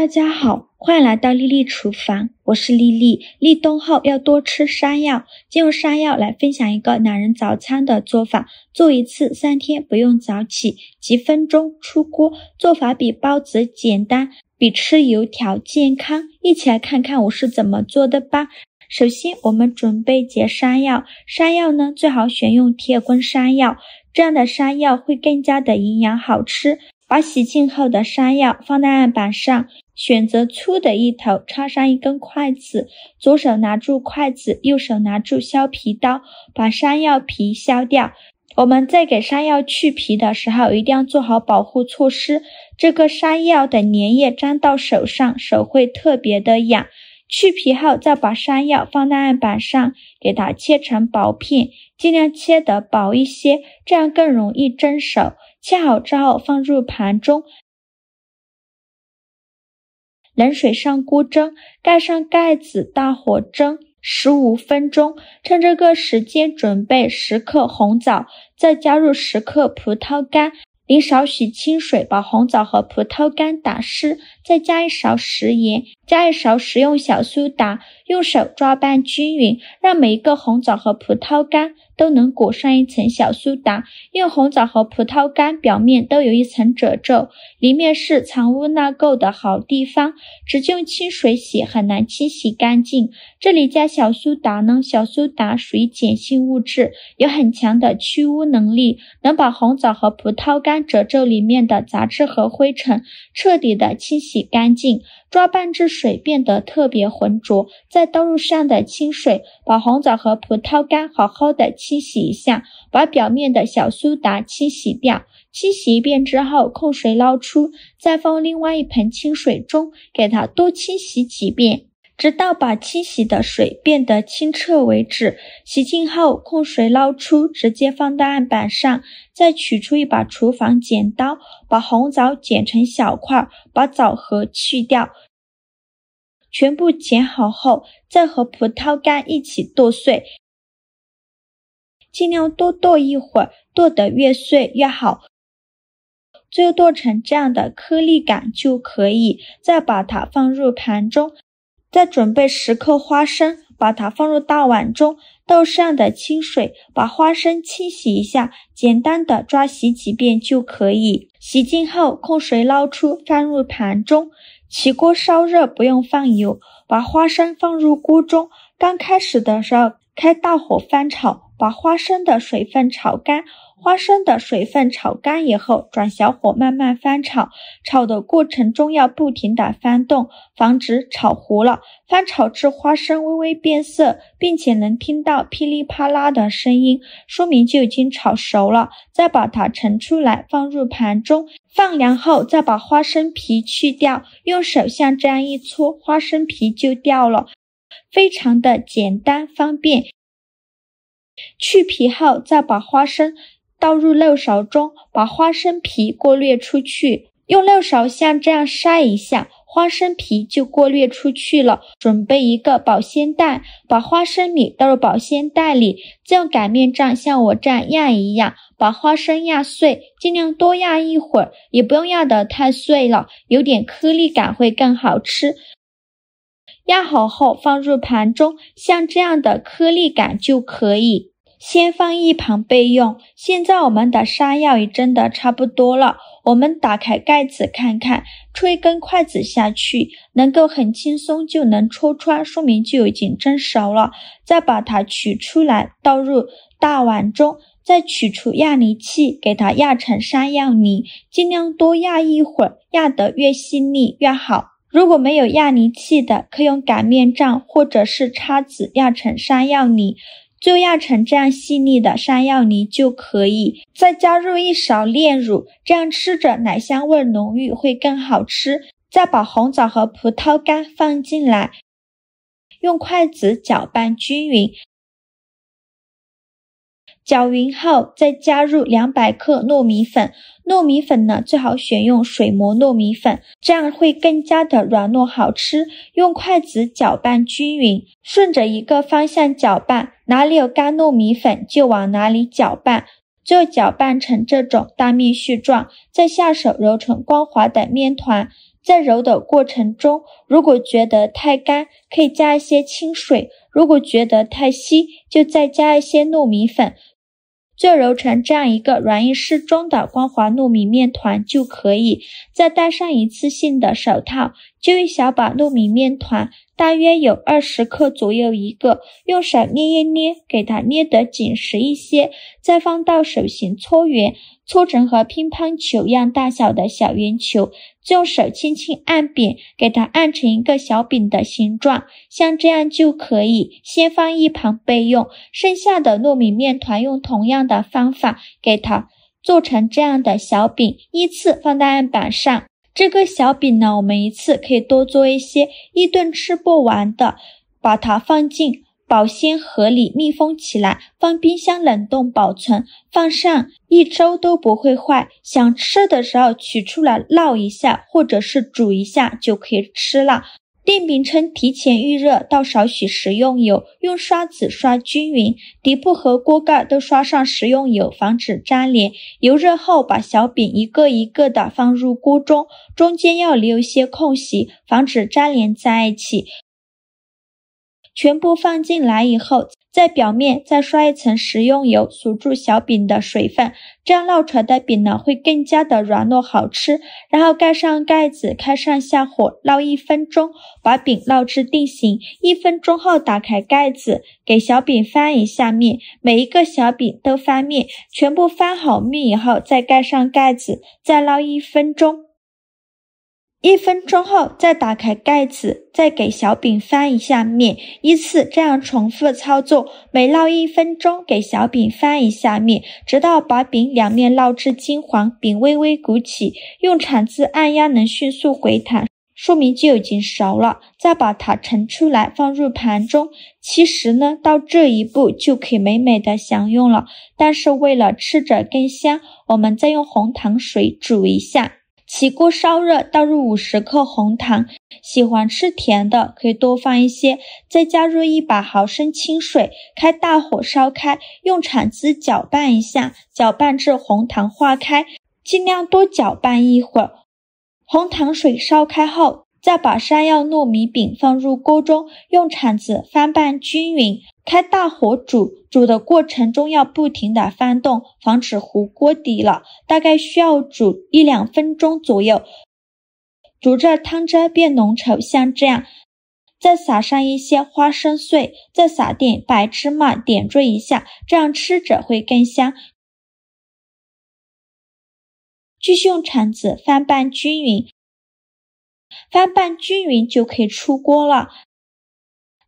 大家好，欢迎来到丽丽厨房，我是丽丽。立冬后要多吃山药，借用山药来分享一个懒人早餐的做法，做一次3天不用早起，几分钟出锅，做法比包子简单，比吃油条健康。一起来看看我是怎么做的吧。首先我们准备结山药，山药呢最好选用铁棍山药，这样的山药会更加的营养好吃。把洗净后的山药放在案板上，选择粗的一头，插上一根筷子，左手拿住筷子，右手拿住削皮刀，把山药皮削掉。我们在给山药去皮的时候，一定要做好保护措施，这个山药的粘液粘到手上，手会特别的痒。去皮后再把山药放在案板上，给它切成薄片，尽量切得薄一些，这样更容易蒸熟。切好之后放入盘中，冷水上锅蒸，盖上盖子，大火蒸15分钟。趁这个时间准备10克红枣，再加入10克葡萄干，淋少许清水把红枣和葡萄干打湿，再加一勺食盐，加一勺食用小苏打，用手抓拌均匀，让每一个红枣和葡萄干都能裹上一层小苏打，因为红枣和葡萄干表面都有一层褶皱，里面是藏污纳垢的好地方，只用清水洗很难清洗干净。这里加小苏打呢，小苏打属于碱性物质，有很强的去污能力，能把红枣和葡萄干褶皱里面的杂质和灰尘彻底的清洗干净。抓拌至水变得特别浑浊，再倒入上的清水，把红枣和葡萄干好好的清洗一下，把表面的小苏打清洗掉。清洗一遍之后控水捞出，再放另外一盆清水中，给它多清洗几遍，直到把清洗的水变得清澈为止。洗净后控水捞出，直接放到案板上，再取出一把厨房剪刀，把红枣剪成小块，把枣核去掉。全部剪好后，再和葡萄干一起剁碎，尽量多剁一会儿，剁得越碎越好。最后剁成这样的颗粒感就可以，再把它放入盘中。再准备10克花生，把它放入大碗中，倒上的清水，把花生清洗一下，简单的抓洗几遍就可以。洗净后控水捞出，放入盘中。起锅烧热，不用放油，把花生放入锅中。刚开始的时候开大火翻炒，把花生的水分炒干。花生的水分炒干以后，转小火慢慢翻炒，炒的过程中要不停地翻动，防止炒糊了。翻炒至花生微微变色，并且能听到噼里啪啦的声音，说明就已经炒熟了。再把它盛出来，放入盘中。放凉后再把花生皮去掉，用手像这样一搓，花生皮就掉了，非常的简单方便。去皮后再把花生倒入漏勺中，把花生皮过滤出去，用漏勺像这样筛一下，花生皮就过滤出去了。准备一个保鲜袋，把花生米倒入保鲜袋里，再用擀面杖像我这样压一压，把花生压碎，尽量多压一会儿，也不用压得太碎了，有点颗粒感会更好吃。压好后放入盘中，像这样的颗粒感就可以，先放一旁备用。现在我们的山药已蒸得差不多了，我们打开盖子看看，戳一根筷子下去，能够很轻松就能戳穿，说明就已经蒸熟了。再把它取出来，倒入大碗中，再取出压泥器，给它压成山药泥，尽量多压一会儿，压得越细腻越好。如果没有压泥器的，可以用擀面杖或者是叉子压成山药泥，就压成这样细腻的山药泥就可以。再加入一勺炼乳，这样吃着奶香味浓郁，会更好吃。再把红枣和葡萄干放进来，用筷子搅拌均匀。搅匀后再加入200克糯米粉，糯米粉呢最好选用水磨糯米粉，这样会更加的软糯好吃。用筷子搅拌均匀，顺着一个方向搅拌，哪里有干糯米粉就往哪里搅拌，最后搅拌成这种大面絮状，再下手揉成光滑的面团。在揉的过程中，如果觉得太干，可以加一些清水，如果觉得太稀，就再加一些糯米粉，就揉成这样一个软硬适中的光滑糯米面团就可以。再戴上一次性的手套，就一小把糯米面团，大约有20克左右一个，用手捏一捏，给它捏得紧实一些，再放到手心搓圆，搓成和乒乓球一样大小的小圆球，用手轻轻按扁，给它按成一个小饼的形状，像这样就可以，先放一旁备用。剩下的糯米面团用同样的方法给它做成这样的小饼，依次放在案板上。这个小饼呢，我们一次可以多做一些，一顿吃不完的，把它放进保鲜盒里密封起来，放冰箱冷冻保存，放上1周都不会坏。想吃的时候取出来烙一下，或者是煮一下就可以吃了。电饼铛提前预热，倒少许食用油，用刷子刷均匀，底部和锅盖都刷上食用油，防止粘连。油热后，把小饼一个一个的放入锅中，中间要留一些空隙，防止粘连在一起。全部放进来以后，在表面再刷一层食用油，锁住小饼的水分，这样烙出来的饼呢会更加的软糯好吃。然后盖上盖子，开上下火烙1分钟，把饼烙至定型。1分钟后打开盖子，给小饼翻一下面，每一个小饼都翻面，全部翻好面以后再盖上盖子，再烙1分钟。1分钟后再打开盖子，再给小饼翻一下面，依次这样重复操作，每烙1分钟给小饼翻一下面，直到把饼两面烙至金黄，饼微微鼓起，用铲子按压能迅速回弹，说明就已经熟了。再把它盛出来放入盘中。其实呢，到这一步就可以美美的享用了，但是为了吃着更香，我们再用红糖水煮一下。起锅烧热，倒入50克红糖，喜欢吃甜的可以多放一些，再加入100毫升清水，开大火烧开，用铲子搅拌一下，搅拌至红糖化开，尽量多搅拌一会儿。红糖水烧开后，再把山药糯米饼放入锅中，用铲子翻拌均匀，开大火煮，煮的过程中要不停地翻动，防止糊锅底了，大概需要煮1-2分钟左右，煮着汤汁变浓稠，像这样。再撒上一些花生碎，再撒点白芝麻点缀一下，这样吃着会更香。继续用铲子翻拌均匀，翻拌均匀就可以出锅了。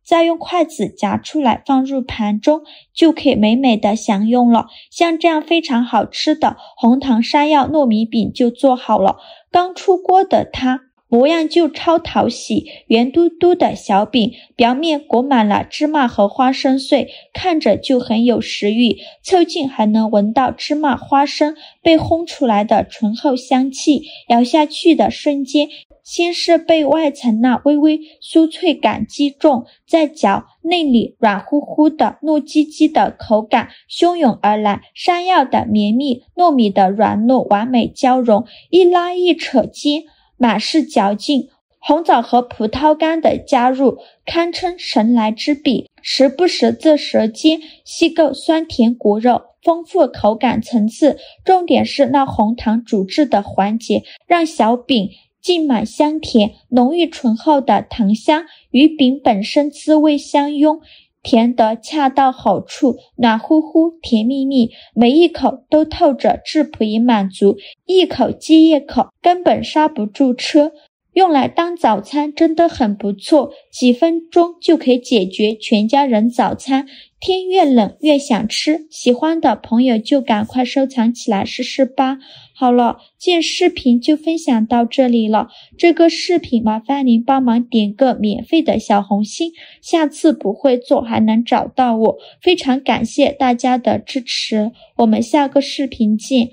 再用筷子夹出来放入盘中，就可以美美的享用了。像这样非常好吃的红糖山药糯米饼就做好了。刚出锅的它模样就超讨喜，圆嘟嘟的小饼，表面裹满了芝麻和花生碎，看着就很有食欲，凑近还能闻到芝麻花生被烘出来的醇厚香气，咬下去的瞬间，先是被外层那微微酥脆感击中，再嚼内里软乎乎的糯叽叽的口感汹涌而来，山药的绵密，糯米的软糯完美交融，一拉一扯间满是嚼劲，红枣和葡萄干的加入堪称神来之笔，时不时自舌尖吸够酸甜果肉，丰富口感层次，重点是那红糖煮制的环节，让小饼浸满香甜，浓郁醇厚的糖香与饼本身滋味相拥，甜得恰到好处，暖乎乎，甜蜜蜜，每一口都透着质朴与满足，一口接一口，根本刹不住车。用来当早餐真的很不错，几分钟就可以解决全家人早餐。天越冷越想吃，喜欢的朋友就赶快收藏起来试试吧。好了，今天视频就分享到这里了。这个视频麻烦您帮忙点个免费的小红心，下次不会做还能找到我。非常感谢大家的支持，我们下个视频见。